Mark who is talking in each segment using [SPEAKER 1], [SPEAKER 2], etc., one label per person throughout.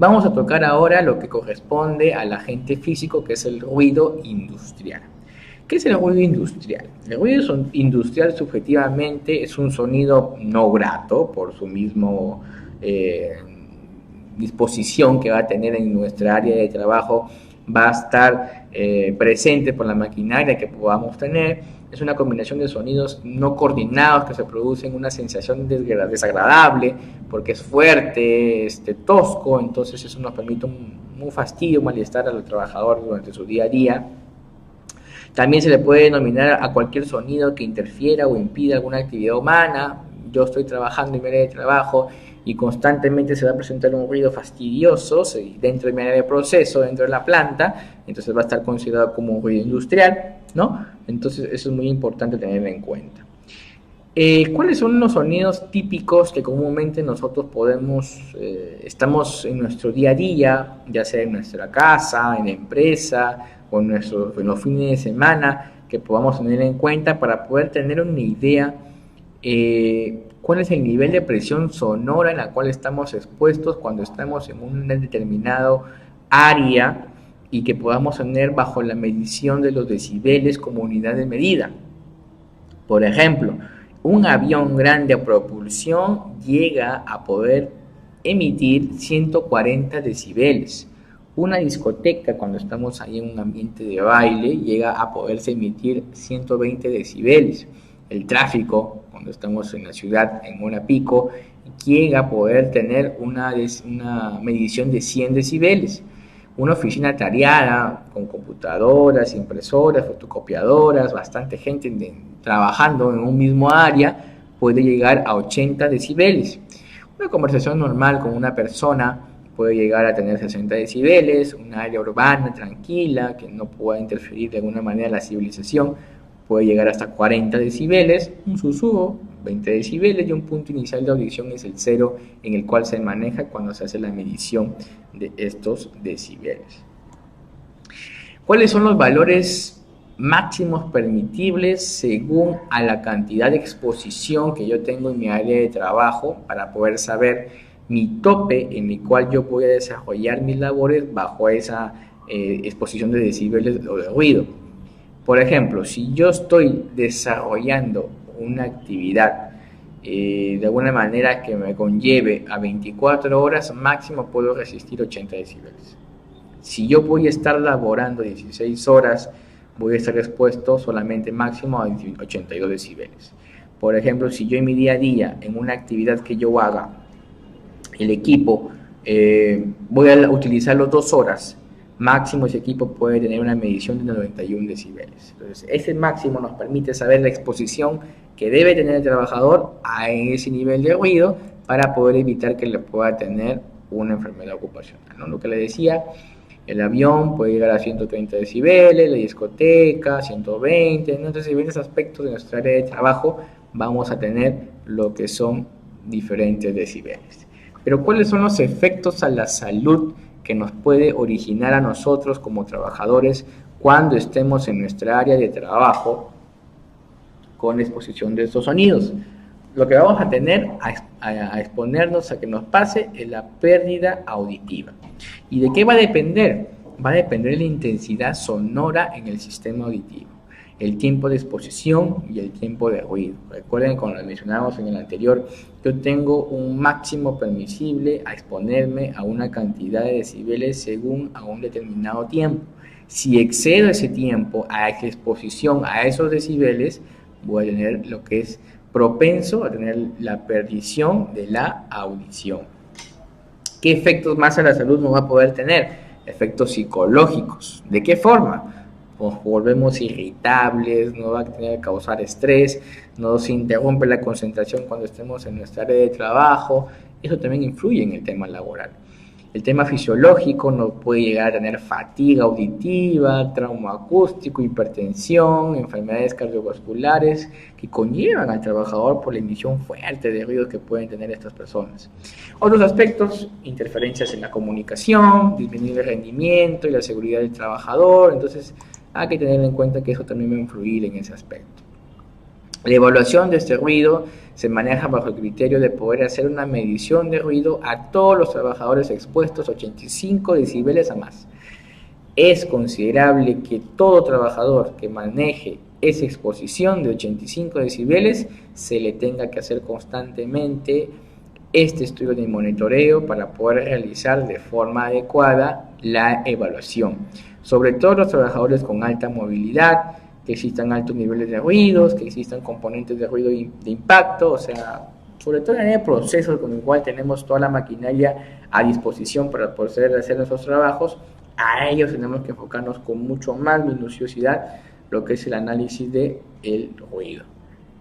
[SPEAKER 1] Vamos a tocar ahora lo que corresponde al agente físico, que es el ruido industrial. ¿Qué es el ruido industrial? El ruido industrial subjetivamente es un sonido no grato por su mismo disposición que va a tener en nuestra área de trabajo, va a estar presente por la maquinaria que podamos tener. Es una combinación de sonidos no coordinados que se producen una sensación desagradable porque es fuerte, tosco, entonces eso nos permite un fastidio, un malestar al trabajador durante su día a día. También se le puede denominar a cualquier sonido que interfiera o impida alguna actividad humana. Yo estoy trabajando en mi área de trabajo y constantemente se va a presentar un ruido fastidioso dentro de mi área de proceso, dentro de la planta, entonces va a estar considerado como un ruido industrial, ¿no? Entonces eso es muy importante tenerlo en cuenta. ¿Cuáles son los sonidos típicos que comúnmente nosotros estamos en nuestro día a día, ya sea en nuestra casa, en la empresa o en los fines de semana, que podamos tener en cuenta para poder tener una idea cuál es el nivel de presión sonora en la cual estamos expuestos cuando estamos en un determinado área y que podamos tener bajo la medición de los decibeles como unidad de medida? Por ejemplo, un avión grande a propulsión llega a poder emitir 140 decibeles. Una discoteca, cuando estamos ahí en un ambiente de baile, llega a poderse emitir 120 decibeles. El tráfico, cuando estamos en la ciudad en hora pico, llega a poder tener una medición de 100 decibeles. Una oficina tareada con computadoras, impresoras, fotocopiadoras, bastante gente trabajando en un mismo área, puede llegar a 80 decibeles. Una conversación normal con una persona puede llegar a tener 60 decibeles, un área urbana tranquila que no pueda interferir de alguna manera la civilización puede llegar hasta 40 decibeles, un susurro 20 decibeles y un punto inicial de audición es el 0 en el cual se maneja cuando se hace la medición de estos decibeles. ¿Cuáles son los valores máximos permitibles según a la cantidad de exposición que yo tengo en mi área de trabajo para poder saber mi tope en el cual yo voy a desarrollar mis labores bajo esa exposición de decibeles o de ruido? Por ejemplo, si yo estoy desarrollando una actividad de alguna manera que me conlleve a 24 horas, máximo puedo resistir 80 decibeles. Si yo voy a estar laborando 16 horas, voy a estar expuesto solamente máximo a 82 decibeles. Por ejemplo, si yo en mi día a día, en una actividad que yo haga, el equipo, voy a utilizarlo 2 horas, máximo ese equipo puede tener una medición de 91 decibeles. Entonces, ese máximo nos permite saber la exposición que debe tener el trabajador a ese nivel de ruido para poder evitar que le pueda tener una enfermedad ocupacional, ¿no? Lo que le decía, el avión puede llegar a 130 decibeles, la discoteca 120, ¿no? Entonces, en diferentes aspectos de nuestra área de trabajo vamos a tener lo que son diferentes decibeles. Pero ¿cuáles son los efectos a la salud que nos puede originar a nosotros como trabajadores cuando estemos en nuestra área de trabajo con la exposición de estos sonidos? Lo que vamos a tener a exponernos a que nos pase es la pérdida auditiva. ¿Y de qué va a depender? Va a depender de la intensidad sonora en el sistema auditivo, el tiempo de exposición y el tiempo de ruido. Recuerden, como lo mencionábamos en el anterior, yo tengo un máximo permisible a exponerme a una cantidad de decibeles según a un determinado tiempo. Si excedo ese tiempo a esa exposición a esos decibeles, voy a tener lo que es propenso a tener la perdición de la audición. ¿Qué efectos más a la salud nos va a poder tener? Efectos psicológicos. ¿De qué forma? Nos volvemos irritables, nos va a tener que causar estrés, nos interrumpe la concentración cuando estemos en nuestra área de trabajo. Eso también influye en el tema laboral. El tema fisiológico nos puede llegar a tener fatiga auditiva, trauma acústico, hipertensión, enfermedades cardiovasculares que conllevan al trabajador por la emisión fuerte de ruidos que pueden tener estas personas. Otros aspectos, interferencias en la comunicación, disminuir el rendimiento y la seguridad del trabajador. Entonces, hay que tener en cuenta que eso también va a influir en ese aspecto. La evaluación de este ruido se maneja bajo el criterio de poder hacer una medición de ruido a todos los trabajadores expuestos a 85 decibeles a más. Es considerable que todo trabajador que maneje esa exposición de 85 decibeles se le tenga que hacer constantemente este estudio de monitoreo para poder realizar de forma adecuada la evaluación. Sobre todo los trabajadores con alta movilidad, que existan altos niveles de ruidos, que existan componentes de ruido de impacto, o sea, sobre todo en el proceso con el cual tenemos toda la maquinaria a disposición para poder hacer nuestros trabajos, a ellos tenemos que enfocarnos con mucho más minuciosidad lo que es el análisis del ruido.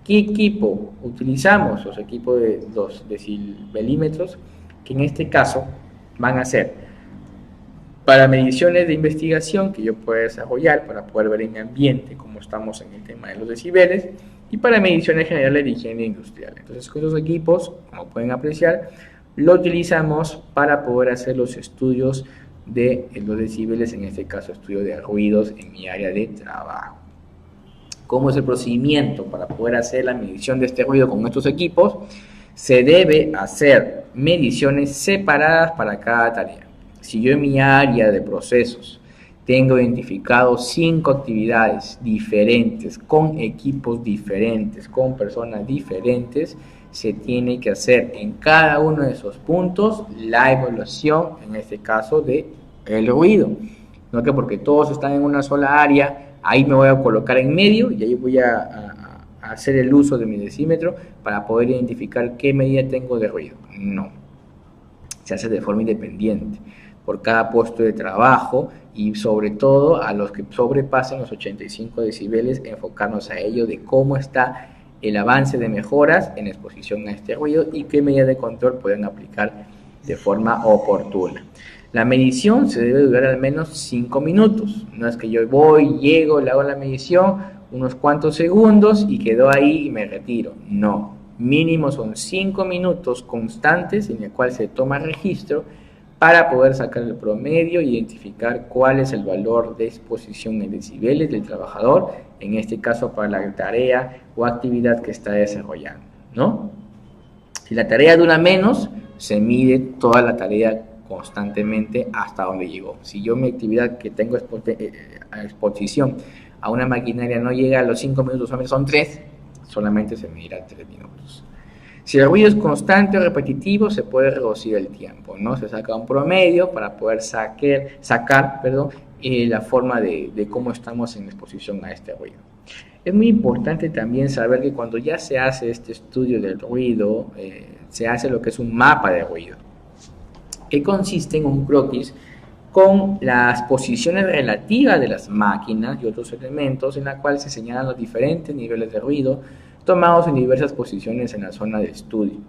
[SPEAKER 1] ¿Qué equipo utilizamos? Los equipos de 2 decibelímetros, que en este caso van a ser para mediciones de investigación que yo pueda desarrollar para poder ver en ambiente cómo estamos en el tema de los decibeles, y para mediciones generales de higiene industrial. Entonces, con esos equipos, como pueden apreciar, lo utilizamos para poder hacer los estudios de los decibeles, en este caso estudio de ruidos en mi área de trabajo. ¿Cómo es el procedimiento para poder hacer la medición de este ruido con estos equipos? Se debe hacer mediciones separadas para cada tarea. Si yo en mi área de procesos tengo identificado 5 actividades diferentes, con equipos diferentes, con personas diferentes, se tiene que hacer en cada uno de esos puntos la evaluación, en este caso, de el ruido. No que porque todos están en una sola área, ahí me voy a colocar en medio y ahí voy a hacer el uso de mi decímetro para poder identificar qué medida tengo de ruido. No, se hace de forma independiente por cada puesto de trabajo, y sobre todo a los que sobrepasen los 85 decibeles, enfocarnos a ello de cómo está el avance de mejoras en exposición a este ruido y qué medidas de control pueden aplicar de forma oportuna. La medición se debe durar al menos 5 minutos. No es que yo voy, llego, le hago la medición unos cuantos segundos y quedo ahí y me retiro. No, mínimo son 5 minutos constantes en el cual se toma registro para poder sacar el promedio e identificar cuál es el valor de exposición en decibeles del trabajador, en este caso para la tarea o actividad que está desarrollando, ¿no? Si la tarea dura menos, se mide toda la tarea constantemente hasta donde llegó. Si yo mi actividad que tengo exposición a una maquinaria no llega a los 5 minutos, son 3, solamente se medirá 3 minutos. Si el ruido es constante o repetitivo, se puede reducir el tiempo, ¿no? Se saca un promedio para poder sacar la forma de cómo estamos en exposición a este ruido. Es muy importante también saber que cuando ya se hace este estudio del ruido, se hace lo que es un mapa de ruido, que consiste en un croquis con las posiciones relativas de las máquinas y otros elementos, en la cual se señalan los diferentes niveles de ruido tomados en diversas posiciones en la zona de estudio.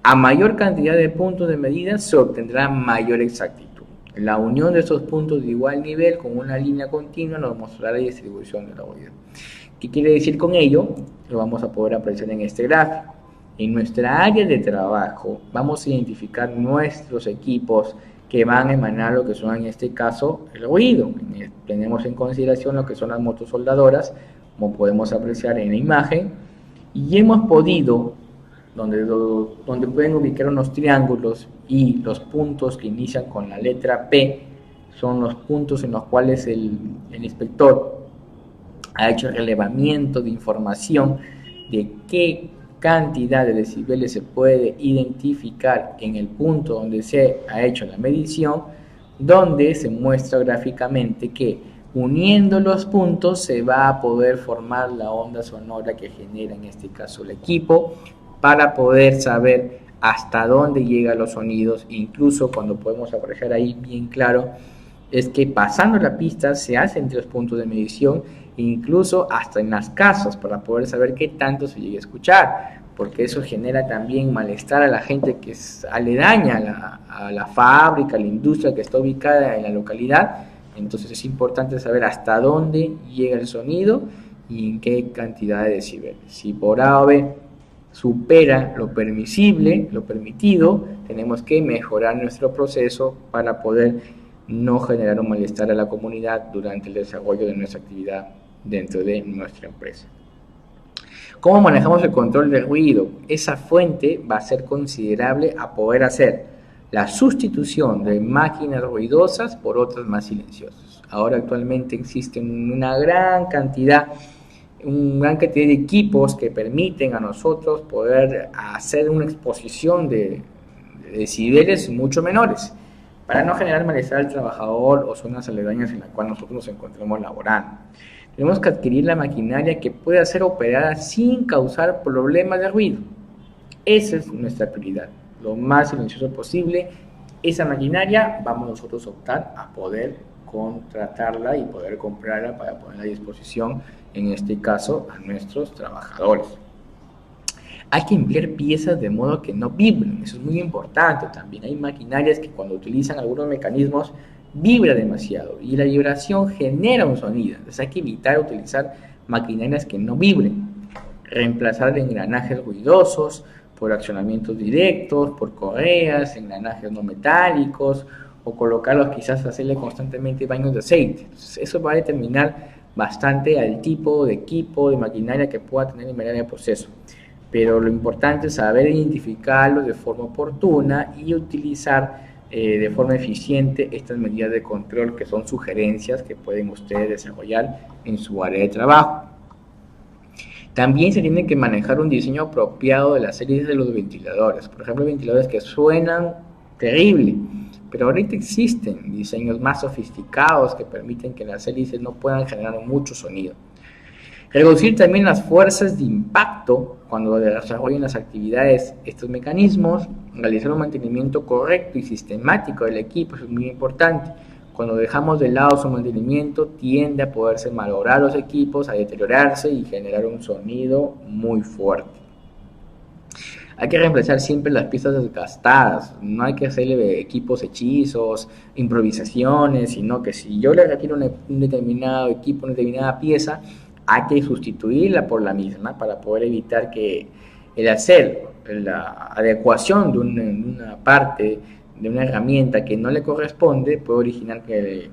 [SPEAKER 1] A mayor cantidad de puntos de medida se obtendrá mayor exactitud. La unión de estos puntos de igual nivel con una línea continua nos mostrará la distribución del ruido. ¿Qué quiere decir con ello? Lo vamos a poder apreciar en este gráfico. En nuestra área de trabajo vamos a identificar nuestros equipos que van a emanar lo que son, en este caso, el ruido. Tenemos en consideración lo que son las motosoldadoras, como podemos apreciar en la imagen, y hemos podido, donde pueden ubicar unos triángulos y los puntos que inician con la letra P, son los puntos en los cuales el inspector ha hecho el relevamiento de información de qué cantidad de decibeles se puede identificar en el punto donde se ha hecho la medición, donde se muestra gráficamente que uniendo los puntos se va a poder formar la onda sonora que genera en este caso el equipo, para poder saber hasta dónde llegan los sonidos. Incluso cuando podemos apreciar ahí bien claro, es que pasando la pista se hacen 3 puntos de medición, incluso hasta en las casas, para poder saber qué tanto se llega a escuchar, porque eso genera también malestar a la gente que es aledaña a la fábrica, a la industria que está ubicada en la localidad. Entonces es importante saber hasta dónde llega el sonido y en qué cantidad de decibeles. Si por A o B supera lo permisible, lo permitido, tenemos que mejorar nuestro proceso para poder no generar un malestar a la comunidad durante el desarrollo de nuestra actividad dentro de nuestra empresa. ¿Cómo manejamos el control del ruido? Esa fuente va a ser considerable a poder hacer la sustitución de máquinas ruidosas por otras más silenciosas. Ahora actualmente existen una gran cantidad de equipos que permiten a nosotros poder hacer una exposición de decibeles mucho menores para no generar malestar al trabajador o zonas aledañas en las cuales nosotros nos encontremos laborando. Tenemos que adquirir la maquinaria que pueda ser operada sin causar problemas de ruido. Esa es nuestra prioridad, lo más silencioso posible. Esa maquinaria vamos nosotros a optar a poder contratarla y poder comprarla para ponerla a disposición, en este caso, a nuestros trabajadores. Hay que emplear piezas de modo que no vibren, eso es muy importante también. Hay maquinarias que cuando utilizan algunos mecanismos vibra demasiado y la vibración genera un sonido. Entonces hay que evitar utilizar maquinarias que no vibren. Reemplazar engranajes ruidosos por accionamientos directos, por correas, engranajes no metálicos, o colocarlos quizás hacerle constantemente baños de aceite. Entonces eso va a determinar bastante al tipo de equipo, de maquinaria que pueda tener en el proceso. Pero lo importante es saber identificarlos de forma oportuna y utilizar de forma eficiente estas medidas de control, que son sugerencias que pueden ustedes desarrollar en su área de trabajo. También se tiene que manejar un diseño apropiado de las hélices de los ventiladores. Por ejemplo, ventiladores que suenan terrible, pero ahorita existen diseños más sofisticados que permiten que las hélices no puedan generar mucho sonido. Reducir también las fuerzas de impacto cuando desarrollen las actividades, estos mecanismos. Realizar un mantenimiento correcto y sistemático del equipo, eso es muy importante. Cuando dejamos de lado su mantenimiento, tiende a poderse malograr los equipos, a deteriorarse y generar un sonido muy fuerte. Hay que reemplazar siempre las piezas desgastadas, no hay que hacerle equipos hechizos, improvisaciones, sino que si yo le retiro un determinado equipo, una determinada pieza, hay que sustituirla por la misma para poder evitar que el hacer la adecuación de una parte de una herramienta que no le corresponde puede originar que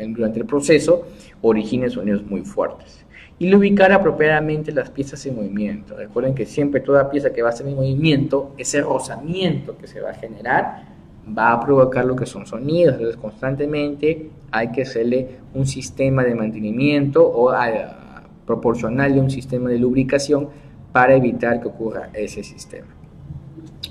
[SPEAKER 1] durante el proceso origine sonidos muy fuertes. Y ubicar apropiadamente las piezas en movimiento. Recuerden que siempre toda pieza que va a estar en movimiento, ese rozamiento que se va a generar va a provocar lo que son sonidos. Entonces constantemente hay que hacerle un sistema de mantenimiento o proporcional de un sistema de lubricación para evitar que ocurra ese sistema.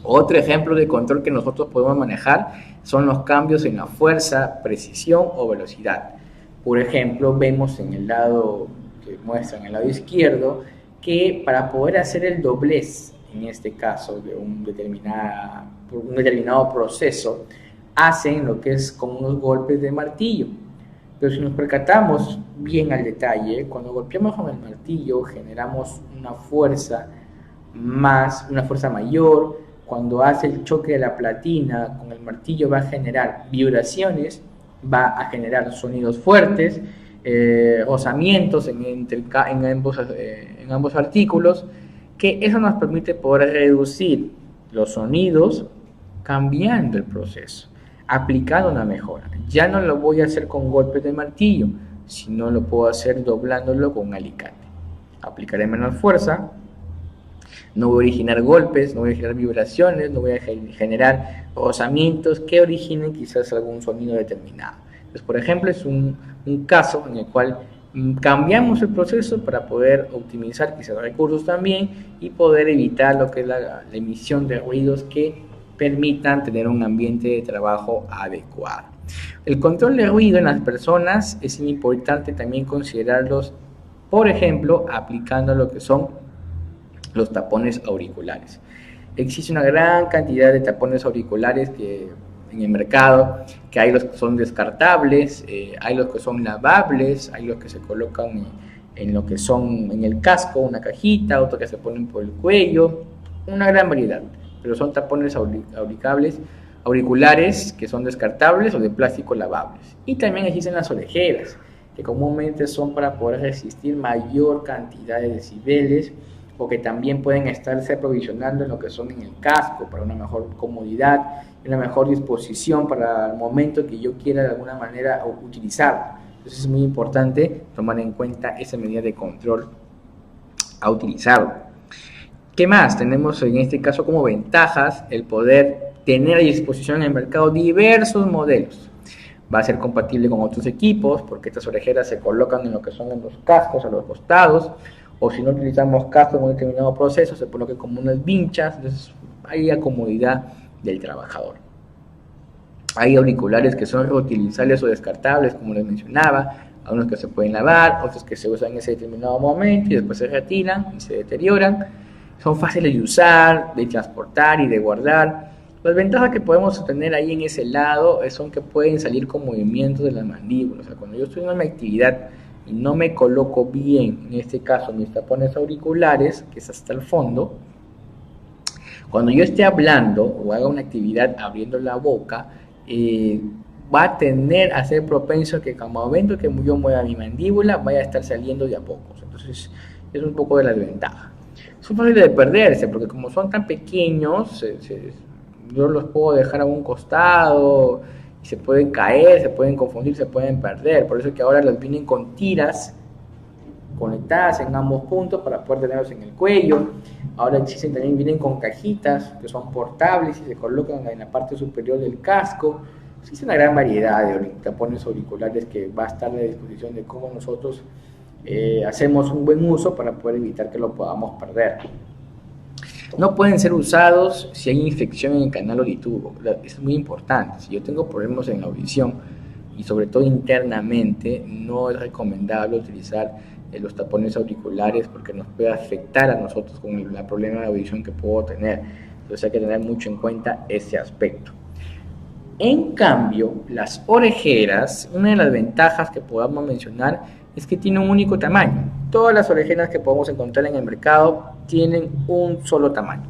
[SPEAKER 1] Otro ejemplo de control que nosotros podemos manejar son los cambios en la fuerza, precisión o velocidad. Por ejemplo, vemos en el lado que muestra en el lado izquierdo que para poder hacer el doblez, en este caso de un determinado proceso, hacen lo que es con unos golpes de martillo. Pero si nos percatamos bien al detalle, cuando golpeamos con el martillo generamos una fuerza mayor. Cuando hace el choque de la platina con el martillo va a generar vibraciones, va a generar sonidos fuertes, rozamientos en ambos artículos, que eso nos permite poder reducir los sonidos cambiando el proceso, aplicando una mejora. Ya no lo voy a hacer con golpes de martillo, sino lo puedo hacer doblándolo con un alicate. Aplicaré menos fuerza, no voy a originar golpes, no voy a generar vibraciones, no voy a generar rozamientos que originen quizás algún sonido determinado. Entonces, por ejemplo, es un caso en el cual cambiamos el proceso para poder optimizar quizás recursos también y poder evitar lo que es la emisión de ruidos que permitan tener un ambiente de trabajo adecuado. El control de ruido en las personas es importante también considerarlos, por ejemplo, aplicando lo que son los tapones auriculares. Existe una gran cantidad de tapones auriculares en el mercado, que hay los que son descartables, hay los que son lavables, hay los que se colocan en lo que son en el casco, una cajita, otros que se ponen por el cuello, una gran variedad, pero son tapones auriculares que son descartables o de plástico lavables. Y también existen las orejeras, que comúnmente son para poder resistir mayor cantidad de decibeles, o que también pueden estarse aprovisionando en lo que son en el casco para una mejor comodidad y una mejor disposición para el momento que yo quiera de alguna manera utilizarlo. Entonces es muy importante tomar en cuenta esa medida de control a utilizarlo. ¿Qué más? Tenemos en este caso como ventajas el poder tener a disposición en el mercado diversos modelos. Va a ser compatible con otros equipos porque estas orejeras se colocan en lo que son en los cascos, a los costados, o si no utilizamos cascos en un determinado proceso, se colocan como unas vinchas, entonces hay la comodidad del trabajador. Hay auriculares que son reutilizables o descartables, como les mencionaba, algunos que se pueden lavar, otros que se usan en ese determinado momento y después se retiran y se deterioran. Son fáciles de usar, de transportar y de guardar. Las ventajas que podemos tener ahí en ese lado son que pueden salir con movimientos de las mandíbulas. O sea, cuando yo estoy en una actividad y no me coloco bien, en este caso mis tapones auriculares, que es hasta el fondo, cuando yo esté hablando o haga una actividad abriendo la boca, va a tender a ser propenso a que cada momento que yo mueva mi mandíbula vaya a estar saliendo de a poco. Entonces es un poco de la desventaja. Son fáciles de perderse porque como son tan pequeños, yo los puedo dejar a un costado y se pueden caer, se pueden confundir, se pueden perder. Por eso es que ahora los vienen con tiras conectadas en ambos puntos para poder tenerlos en el cuello. Ahora existen también, vienen con cajitas que son portables y se colocan en la parte superior del casco. Existe una gran variedad de tapones auriculares que va a estar a la disposición de cómo nosotros hacemos un buen uso para poder evitar que lo podamos perder. No pueden ser usados si hay infección en el canal auditivo. Es muy importante. Si yo tengo problemas en la audición y sobre todo internamente, no es recomendable utilizar los tapones auriculares porque nos puede afectar a nosotros con el problema de audición que puedo tener. Entonces hay que tener mucho en cuenta ese aspecto. En cambio, las orejeras, una de las ventajas que podamos mencionar es que tiene un único tamaño. Todas las orejeras que podemos encontrar en el mercado tienen un solo tamaño.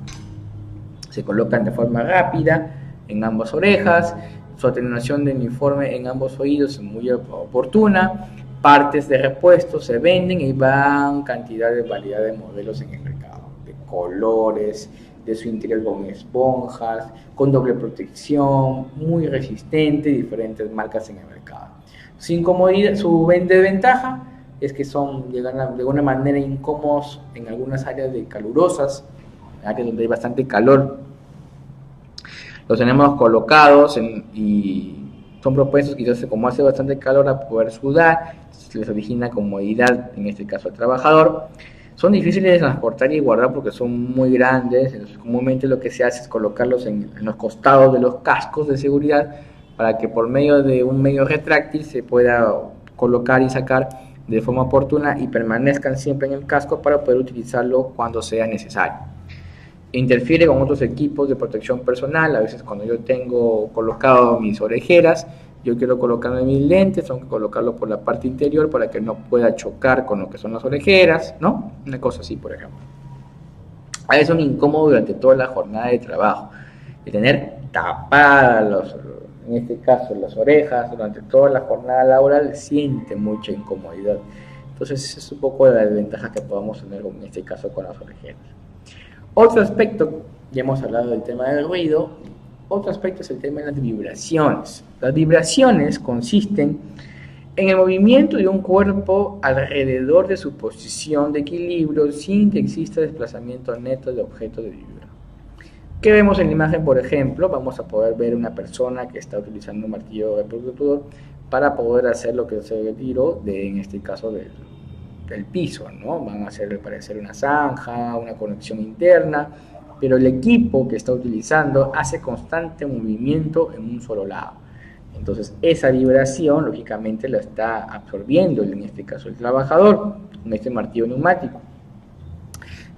[SPEAKER 1] Se colocan de forma rápida en ambas orejas, su atenuación de uniforme en ambos oídos es muy oportuna, partes de repuesto se venden y van cantidad de variedad de modelos en el mercado, de colores, de su interior con esponjas, con doble protección, muy resistente, diferentes marcas en el mercado. Su incomodidad, su desventaja es que son de alguna manera incómodos en algunas áreas calurosas, áreas donde hay bastante calor. Los tenemos colocados y son propuestos quizás como hace bastante calor a poder sudar, les origina comodidad, en este caso al trabajador. Son difíciles de transportar y guardar porque son muy grandes. Entonces, comúnmente lo que se hace es colocarlos en los costados de los cascos de seguridad para que por medio de un medio retráctil se pueda colocar y sacar de forma oportuna y permanezcan siempre en el casco para poder utilizarlo cuando sea necesario. Interfiere con otros equipos de protección personal. A veces cuando yo tengo colocado mis orejeras, yo quiero colocarme mis lentes, tengo que colocarlo por la parte interior para que no pueda chocar con lo que son las orejeras, ¿no? Una cosa así, por ejemplo. A veces son incómodos durante toda la jornada de trabajo. Y tener tapadas, en este caso, las orejas durante toda la jornada laboral siente mucha incomodidad. Entonces, es un poco la desventaja que podamos tener en este caso con las orejeras. Otro aspecto, ya hemos hablado del tema del ruido, otro aspecto es el tema de las vibraciones. Las vibraciones consisten en el movimiento de un cuerpo alrededor de su posición de equilibrio sin que exista desplazamiento neto de objeto de vibra. ¿Qué vemos en la imagen? Por ejemplo, vamos a poder ver una persona que está utilizando un martillo reproductor para poder hacer lo que es el retiro en este caso del piso, ¿no? Van a hacer parecer una zanja, una conexión interna, pero el equipo que está utilizando hace constante movimiento en un solo lado. Entonces esa vibración lógicamente la está absorbiendo en este caso el trabajador con este martillo neumático.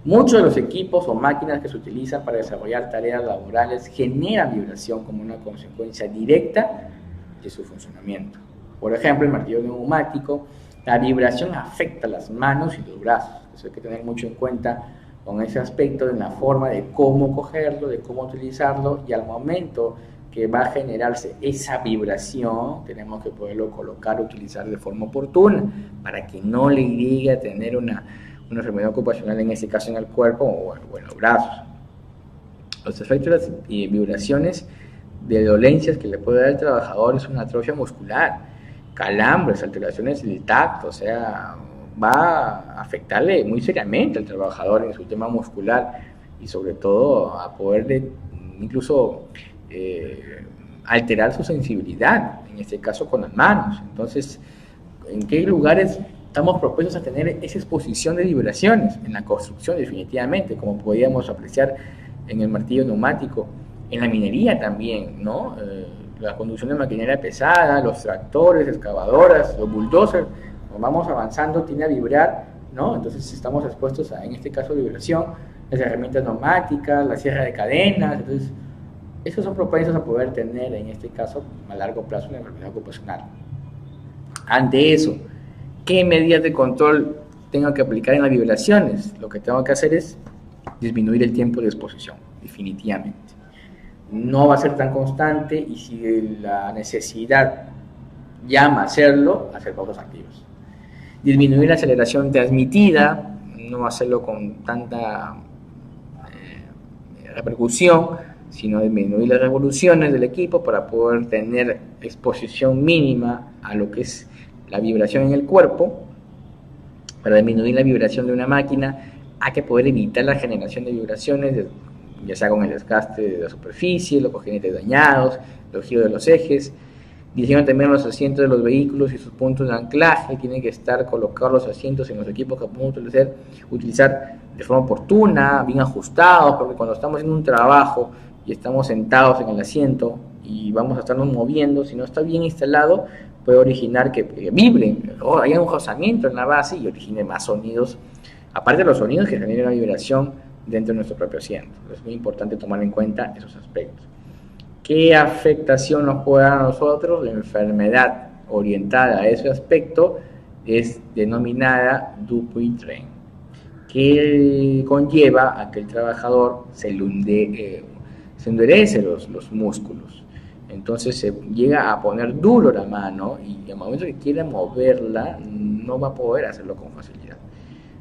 [SPEAKER 1] Muchos de los equipos o máquinas que se utilizan para desarrollar tareas laborales generan vibración como una consecuencia directa de su funcionamiento. Por ejemplo, el martillo neumático, la vibración afecta las manos y los brazos. Eso hay que tener mucho en cuenta con ese aspecto en la forma de cómo cogerlo, de cómo utilizarlo, y al momento que va a generarse esa vibración tenemos que poderlo colocar, utilizar de forma oportuna para que no le llegue a tener una enfermedad ocupacional, en este caso en el cuerpo o en los brazos. Los efectos de las vibraciones de dolencias que le puede dar al trabajador es una atrofia muscular, calambres, alteraciones del tacto, o sea, va a afectarle muy seriamente al trabajador en su tema muscular y sobre todo a poder incluso alterar su sensibilidad, en este caso con las manos. Entonces, ¿en qué lugares estamos propensos a tener esa exposición de vibraciones? En la construcción, definitivamente, como podíamos apreciar en el martillo neumático, en la minería también, ¿no? La conducción de maquinaria pesada, los tractores, excavadoras, los bulldozers, cuando vamos avanzando tiende a vibrar, ¿no? Entonces estamos expuestos a, en este caso, vibración, las herramientas neumáticas, la sierra de cadenas. Entonces esos son propensos a poder tener, en este caso, a largo plazo, una enfermedad ocupacional. Ante eso, ¿qué medidas de control tengo que aplicar en las vibraciones? Lo que tengo que hacer es disminuir el tiempo de exposición, definitivamente. No va a ser tan constante y si la necesidad llama a hacerlo, hacer pausas activas. Disminuir la aceleración transmitida, no hacerlo con tanta repercusión, sino disminuir las revoluciones del equipo para poder tener exposición mínima a lo que es la vibración en el cuerpo. Para disminuir la vibración de una máquina hay que poder evitar la generación de vibraciones, ya sea con el desgaste de la superficie, los cojinetes dañados, los giros de los ejes. Diseñan también los asientos de los vehículos y sus puntos de anclaje. Tienen que estar colocados los asientos en los equipos que podemos utilizar de forma oportuna, bien ajustados, porque cuando estamos en un trabajo y estamos sentados en el asiento y vamos a estarnos moviendo, si no está bien instalado, puede originar que vibre o haya un rozamiento en la base y origine más sonidos, aparte de los sonidos que generan la vibración dentro de nuestro propio asiento. Es muy importante tomar en cuenta esos aspectos. ¿Qué afectación nos puede dar a nosotros? La enfermedad orientada a ese aspecto es denominada Dupuytren, que conlleva a que el trabajador se endurece los músculos. Entonces se llega a poner duro la mano y al momento que quiera moverla no va a poder hacerlo con facilidad.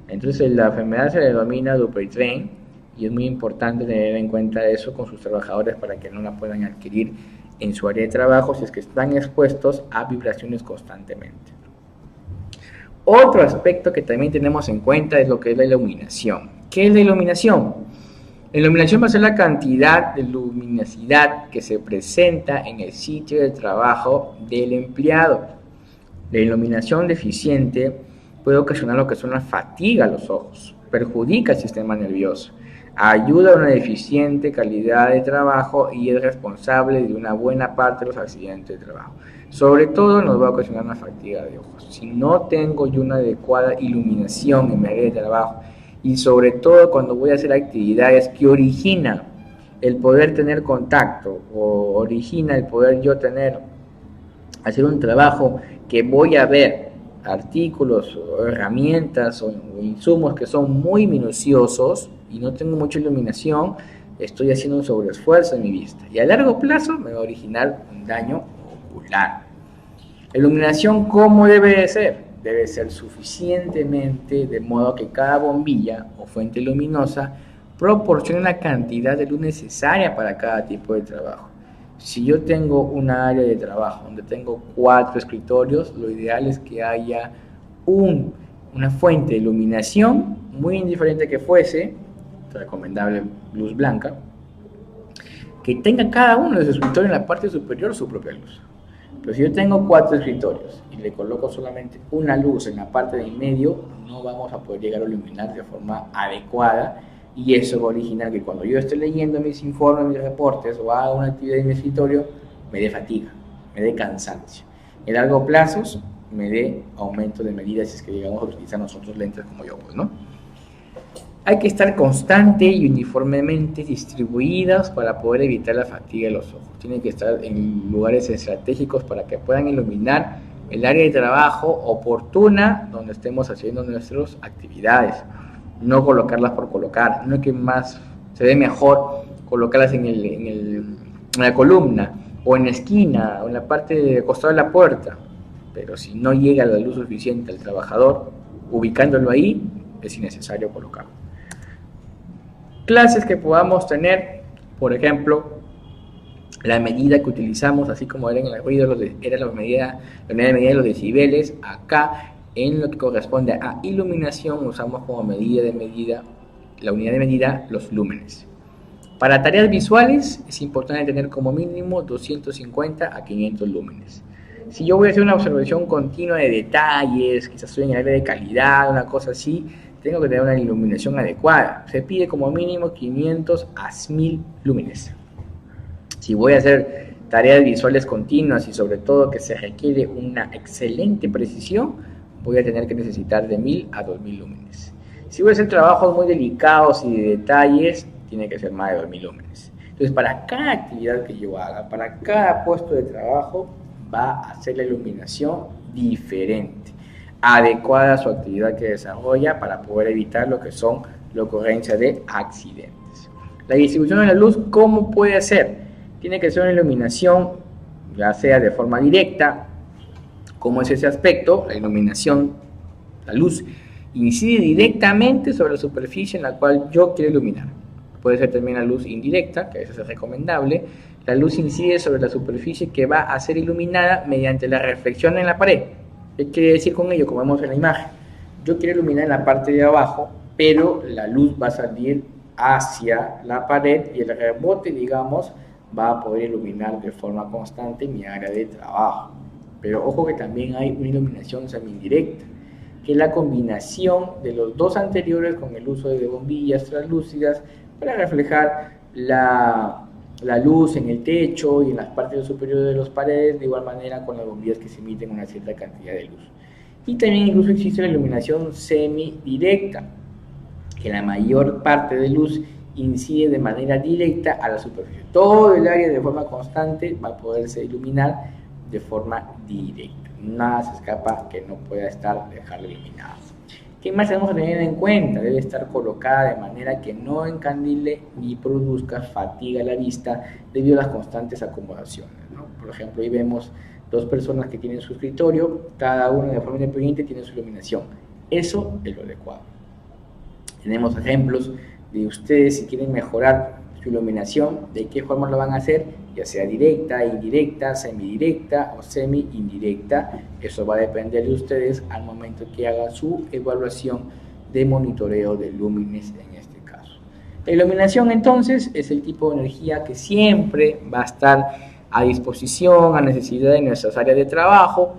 [SPEAKER 1] Entonces la enfermedad se denomina Dupuytren y es muy importante tener en cuenta eso con sus trabajadores para que no la puedan adquirir en su área de trabajo si es que están expuestos a vibraciones constantemente. Otro aspecto que también tenemos en cuenta es lo que es la iluminación. ¿Qué es la iluminación? La iluminación va a ser la cantidad de luminosidad que se presenta en el sitio de trabajo del empleado. La iluminación deficiente puede ocasionar lo que es una fatiga a los ojos, perjudica el sistema nervioso, ayuda a una deficiente calidad de trabajo y es responsable de una buena parte de los accidentes de trabajo. Sobre todo nos va a ocasionar una fatiga de ojos. Si no tengo yo una adecuada iluminación en mi área de trabajo y sobre todo cuando voy a hacer actividades que origina el poder tener contacto o origina el poder yo hacer un trabajo que voy a ver artículos o herramientas o insumos que son muy minuciosos y no tengo mucha iluminación, estoy haciendo un sobreesfuerzo en mi vista y a largo plazo me va a originar un daño ocular. La iluminación, ¿cómo debe de ser? Debe ser suficientemente de modo que cada bombilla o fuente luminosa proporcione la cantidad de luz necesaria para cada tipo de trabajo. Si yo tengo una área de trabajo donde tengo 4 escritorios, lo ideal es que haya una fuente de iluminación, muy indiferente que fuese, recomendable luz blanca, que tenga cada uno de sus escritorios en la parte superior su propia luz. Pero si yo tengo 4 escritorios y le coloco solamente una luz en la parte de en medio, no vamos a poder llegar a iluminar de forma adecuada y eso va a originar que cuando yo esté leyendo mis informes, mis reportes o haga una actividad en mi escritorio, me dé fatiga, me dé cansancio. En largo plazo me dé aumento de medidas si es que llegamos a utilizar nosotros lentes como yo, pues, ¿no? Hay que estar constante y uniformemente distribuidas para poder evitar la fatiga de los ojos. Tienen que estar en lugares estratégicos para que puedan iluminar el área de trabajo oportuna donde estemos haciendo nuestras actividades. No colocarlas por colocar, no es que más se ve mejor colocarlas en la columna o en la esquina o en la parte de costado de la puerta. Pero si no llega la luz suficiente al trabajador, ubicándolo ahí, es innecesario colocarlo. Clases que podamos tener, por ejemplo, la medida que utilizamos, así como era en el ruido, era la medida de los decibeles, acá En lo que corresponde a iluminación, usamos como la unidad de medida, los lúmenes. Para tareas visuales es importante tener como mínimo 250 a 500 lúmenes. Si yo voy a hacer una observación continua de detalles, quizás estoy en el área de calidad, una cosa así, tengo que tener una iluminación adecuada. Se pide como mínimo 500 a 1000 lúmenes. Si voy a hacer tareas visuales continuas y sobre todo que se requiere una excelente precisión, voy a tener que necesitar de 1000 a 2000 lúmenes. Si voy a hacer trabajos muy delicados y de detalles, tiene que ser más de 2000 lúmenes. Entonces, para cada actividad que yo haga, para cada puesto de trabajo, va a ser la iluminación diferente, adecuada a su actividad que desarrolla para poder evitar lo que son la ocurrencia de accidentes. La distribución de la luz, ¿cómo puede ser? Tiene que ser una iluminación, ya sea de forma directa. ¿Cómo es ese aspecto? La iluminación, la luz, incide directamente sobre la superficie en la cual yo quiero iluminar. Puede ser también la luz indirecta, que eso es recomendable. La luz incide sobre la superficie que va a ser iluminada mediante la reflexión en la pared. ¿Qué quiere decir con ello? Como vemos en la imagen. Yo quiero iluminar en la parte de abajo, pero la luz va a salir hacia la pared y el rebote, digamos, va a poder iluminar de forma constante mi área de trabajo. Pero ojo que también hay una iluminación semi-indirecta, que es la combinación de los dos anteriores con el uso de bombillas translúcidas para reflejar la luz en el techo y en las partes superiores de las paredes, de igual manera con las bombillas que se emiten una cierta cantidad de luz. Y también incluso existe la iluminación semidirecta, que la mayor parte de luz incide de manera directa a la superficie. Todo el área de forma constante va a poderse iluminar de forma directa. Nada se escapa que no pueda dejarlo iluminado. ¿Qué más tenemos que tener en cuenta? Debe estar colocada de manera que no encandile ni produzca fatiga a la vista debido a las constantes acomodaciones, ¿no? Por ejemplo, ahí vemos dos personas que tienen su escritorio, cada uno de forma independiente tiene su iluminación. Eso es lo adecuado. Tenemos ejemplos de ustedes si quieren mejorar su iluminación, de qué forma lo van a hacer, ya sea directa, indirecta, semidirecta o semi-indirecta. Eso va a depender de ustedes al momento que hagan su evaluación de monitoreo de lúmenes en este caso. La iluminación entonces es el tipo de energía que siempre va a estar a disposición, a necesidad de nuestras áreas de trabajo,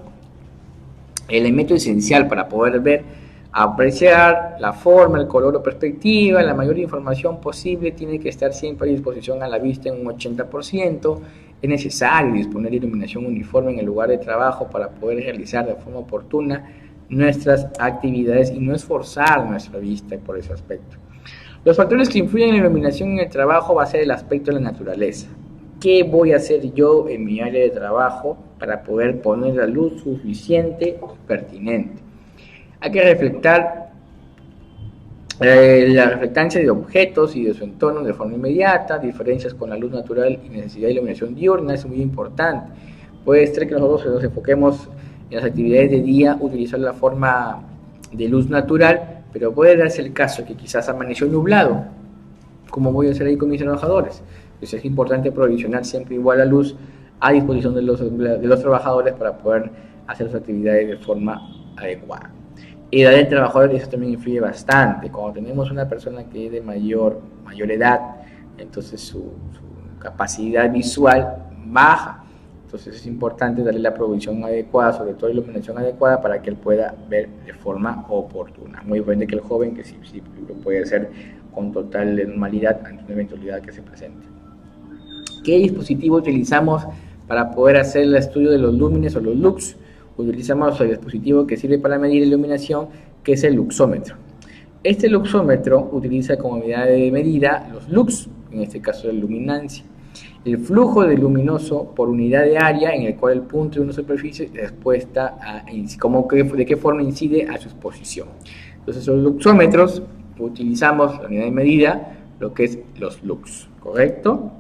[SPEAKER 1] elemento esencial para poder ver, apreciar la forma, el color o perspectiva. La mayor información posible tiene que estar siempre a disposición a la vista en un 80%. Es necesario disponer de iluminación uniforme en el lugar de trabajo para poder realizar de forma oportuna nuestras actividades y no esforzar nuestra vista por ese aspecto. Los factores que influyen en la iluminación en el trabajo va a ser el aspecto de la naturaleza. ¿Qué voy a hacer yo en mi área de trabajo para poder poner la luz suficiente y pertinente? Hay que reflectar la reflectancia de objetos y de su entorno de forma inmediata, diferencias con la luz natural y necesidad de iluminación diurna es muy importante. Puede ser que nosotros nos enfoquemos en las actividades de día, utilizar la forma de luz natural, pero puede darse el caso que quizás amaneció nublado. ¿Cómo voy a hacer ahí con mis trabajadores? Pues es importante provisionar siempre igual la luz a disposición de los trabajadores para poder hacer sus actividades de forma adecuada. Edad del trabajador, eso también influye bastante. Cuando tenemos una persona que es de mayor edad, entonces su capacidad visual baja. Entonces es importante darle la provisión adecuada, sobre todo iluminación adecuada, para que él pueda ver de forma oportuna. Muy diferente que el joven, que sí lo puede hacer con total normalidad ante una eventualidad que se presente. ¿Qué dispositivo utilizamos para poder hacer el estudio de los lúmenes o los lux? Utilizamos el dispositivo que sirve para medir la iluminación, que es el luxómetro. Este luxómetro utiliza como unidad de medida los lux, en este caso la luminancia, el flujo de luminoso por unidad de área en el cual el punto de una superficie es expuesta de qué forma incide a su exposición. Entonces los luxómetros utilizamos la unidad de medida, lo que es los lux, ¿correcto?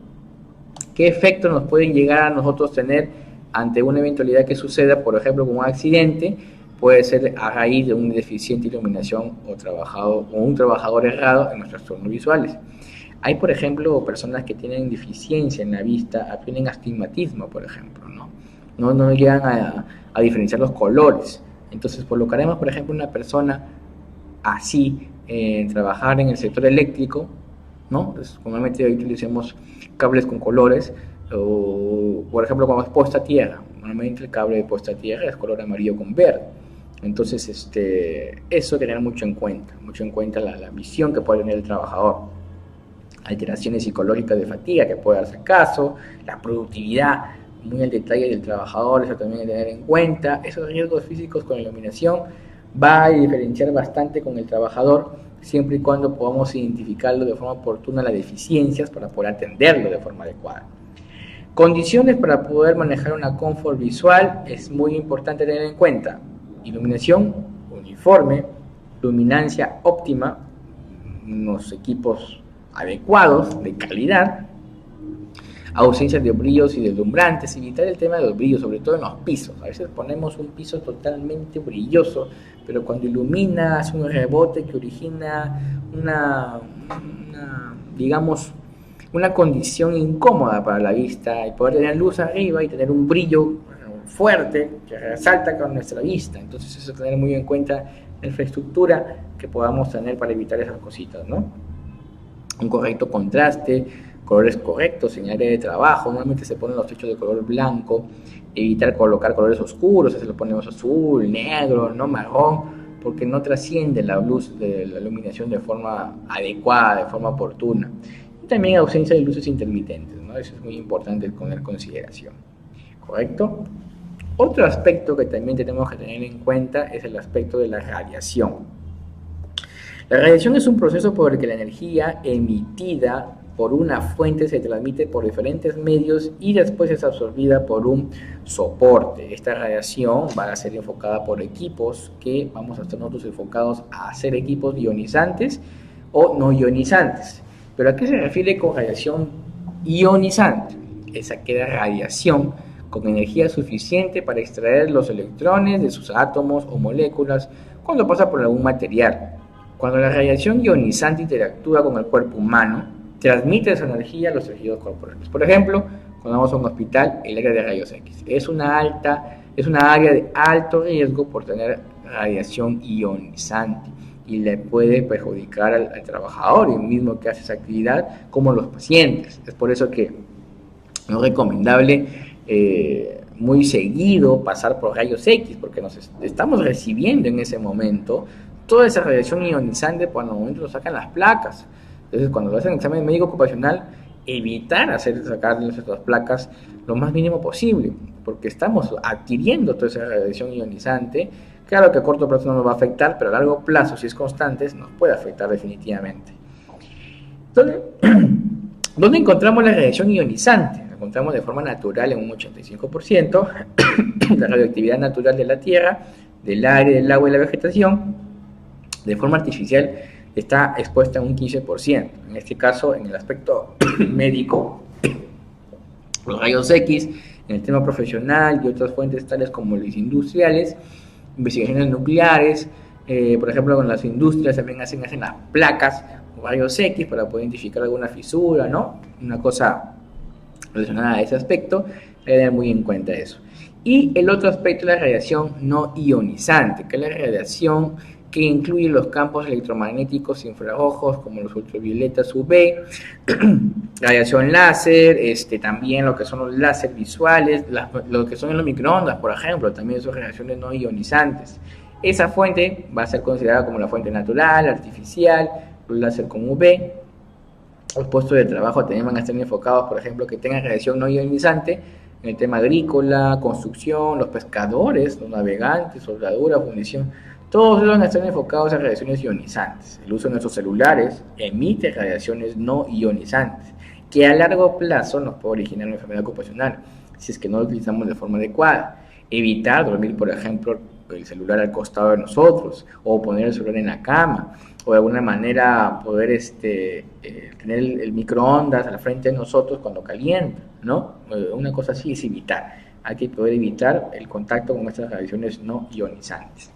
[SPEAKER 1] ¿Qué efectos nos pueden llegar a nosotros tener ante una eventualidad que suceda, por ejemplo, con un accidente? Puede ser a raíz de una deficiente iluminación o un trabajador errado en nuestros trastornos visuales. Hay, por ejemplo, personas que tienen deficiencia en la vista, tienen astigmatismo, por ejemplo, no llegan a diferenciar los colores. Entonces colocaremos, por ejemplo, una persona así trabajar en el sector eléctrico, ¿no? Pues, normalmente hoy utilicemos cables con colores, o por ejemplo cuando es puesta a tierra, normalmente el cable de puesta a tierra es color amarillo con verde. Entonces eso tener mucho en cuenta la visión que puede tener el trabajador, alteraciones psicológicas de fatiga que puede darse caso, la productividad muy al detalle del trabajador, eso también hay que tener en cuenta. Esos riesgos físicos con iluminación va a diferenciar bastante con el trabajador, siempre y cuando podamos identificarlo de forma oportuna las deficiencias para poder atenderlo de forma adecuada. Condiciones para poder manejar una confort visual es muy importante tener en cuenta: iluminación uniforme, luminancia óptima, unos equipos adecuados, de calidad, ausencia de brillos y deslumbrantes, evitar el tema de los brillos, sobre todo en los pisos. A veces ponemos un piso totalmente brilloso, pero cuando ilumina hace un rebote que origina digamos, una condición incómoda para la vista, y poder tener luz arriba y tener un brillo fuerte que resalta con nuestra vista. Entonces eso tener muy en cuenta la infraestructura que podamos tener para evitar esas cositas, ¿no? Un correcto contraste, colores correctos en área de trabajo. Normalmente se ponen los techos de color blanco, evitar colocar colores oscuros, se lo ponemos azul, negro, no marrón, porque no trasciende la luz de la iluminación de forma adecuada, de forma oportuna. Y también ausencia de luces intermitentes, ¿no? Eso es muy importante tener en consideración, ¿correcto? Otro aspecto que también tenemos que tener en cuenta es el aspecto de la radiación. La radiación es un proceso por el que la energía emitida por una fuente se transmite por diferentes medios y después es absorbida por un soporte. Esta radiación va a ser enfocada por equipos que vamos a estar nosotros enfocados a hacer equipos ionizantes o no ionizantes. ¿Pero a qué se refiere con radiación ionizante? Es aquella radiación con energía suficiente para extraer los electrones de sus átomos o moléculas cuando pasa por algún material. Cuando la radiación ionizante interactúa con el cuerpo humano, transmite esa energía a los tejidos corporales. Por ejemplo, cuando vamos a un hospital, el área de rayos X es una área de alto riesgo por tener radiación ionizante y le puede perjudicar al trabajador, el mismo que hace esa actividad, como los pacientes. Es por eso que no es recomendable muy seguido pasar por rayos X, porque nos estamos recibiendo en ese momento toda esa radiación ionizante cuando al momento nos sacan las placas. Entonces, cuando lo hacen examen médico ocupacional, evitar sacar nuestras placas lo más mínimo posible, porque estamos adquiriendo toda esa radiación ionizante. Claro que a corto plazo no nos va a afectar, pero a largo plazo, si es constante, nos puede afectar definitivamente. Entonces, ¿dónde encontramos la radiación ionizante? La encontramos de forma natural en un 85%, la radioactividad natural de la Tierra, del aire, del agua y la vegetación. De forma artificial está expuesta a un 15%. En este caso, en el aspecto médico, los rayos X, en el tema profesional y otras fuentes tales como los industriales, investigaciones nucleares, por ejemplo, con las industrias también hacen las placas o rayos X para poder identificar alguna fisura, ¿no? Una cosa relacionada a ese aspecto, hay que tener muy en cuenta eso. Y el otro aspecto es la radiación no ionizante, que es la radiación que incluye los campos electromagnéticos infrarrojos como los ultravioletas UV, radiación láser, también lo que son los láser visuales, lo que son los microondas, por ejemplo, también son radiaciones no ionizantes. Esa fuente va a ser considerada como la fuente natural, artificial, los láser con UV. Los puestos de trabajo también van a estar enfocados, por ejemplo, que tengan radiación no ionizante en el tema agrícola, construcción, los pescadores, los navegantes, soldadura, fundición. Todos ellos van a estar enfocados en radiaciones ionizantes. El uso de nuestros celulares emite radiaciones no ionizantes, que a largo plazo nos puede originar una enfermedad ocupacional, si es que no lo utilizamos de forma adecuada. Evitar dormir, por ejemplo, el celular al costado de nosotros, o poner el celular en la cama, o de alguna manera poder tener el microondas al frente de nosotros cuando calienta, ¿no? Una cosa así es evitar. Hay que poder evitar el contacto con estas radiaciones no ionizantes.